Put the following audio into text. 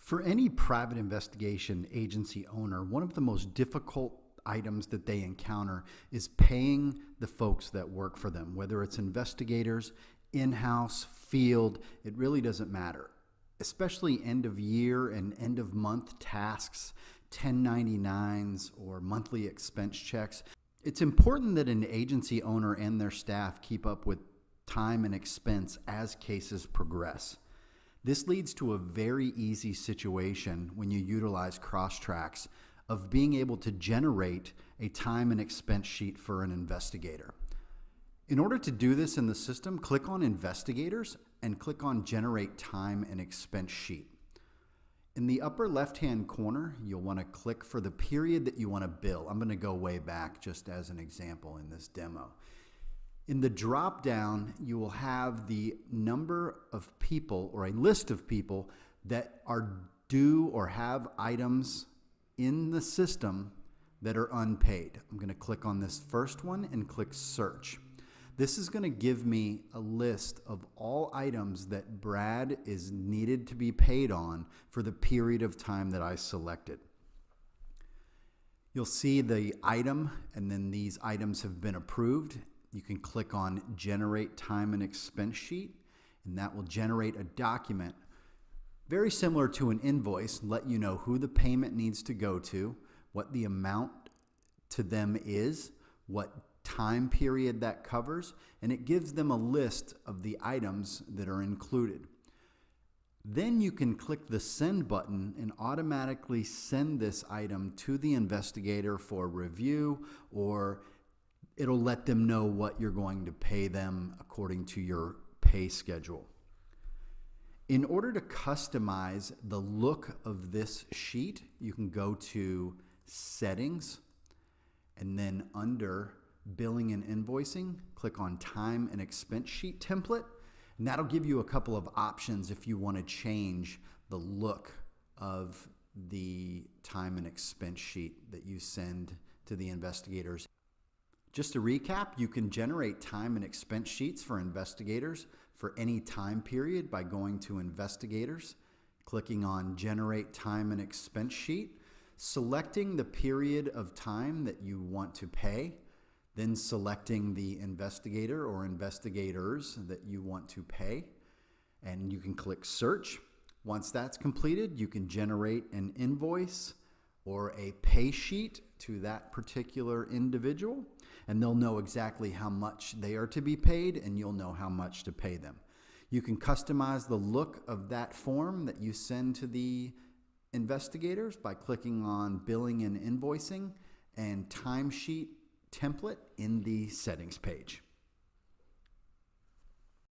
For any private investigation agency owner, one of the most difficult items that they encounter is paying the folks that work for them, whether it's investigators, in-house, field, it really doesn't matter. Especially end of year and end of month tasks, 1099s or monthly expense checks. It's important that an agency owner and their staff keep up with time and expense as cases progress. This leads to a very easy situation when you utilize Crosstracks of being able to generate a time and expense sheet for an investigator. In order to do this in the system, click on Investigators and click on Generate Time and Expense Sheet. In the upper left-hand corner, you'll want to click for the period that you want to bill. I'm going to go way back just as an example in this demo. In the drop-down, you will have the number of people or a list of people that are due or have items in the system that are unpaid. I'm going to click on this first one and click Search. This is going to give me a list of all items that Brad is needed to be paid on for the period of time that I selected. You'll see the item, and then these items have been approved. You can click on Generate Time and Expense Sheet, and that will generate a document very similar to an invoice, let you know who the payment needs to go to, what the amount to them is, what time period that covers, and it gives them a list of the items that are included. Then you can click the Send button and automatically send this item to the investigator for review, or it'll let them know what you're going to pay them according to your pay schedule. In order to customize the look of this sheet, you can go to Settings, and then under Billing and Invoicing, click on Time and Expense Sheet Template, and that'll give you a couple of options if you want to change the look of the time and expense sheet that you send to the investigators. Just to recap, you can generate time and expense sheets for investigators for any time period by going to Investigators, clicking on Generate Time and Expense Sheet, selecting the period of time that you want to pay, then selecting the investigator or investigators that you want to pay, and you can click Search. Once that's completed, you can generate an invoice or a pay sheet to that particular individual, and they'll know exactly how much they are to be paid, and you'll know how much to pay them. You can customize the look of that form that you send to the investigators by clicking on Billing and Invoicing and Timesheet Template in the Settings page.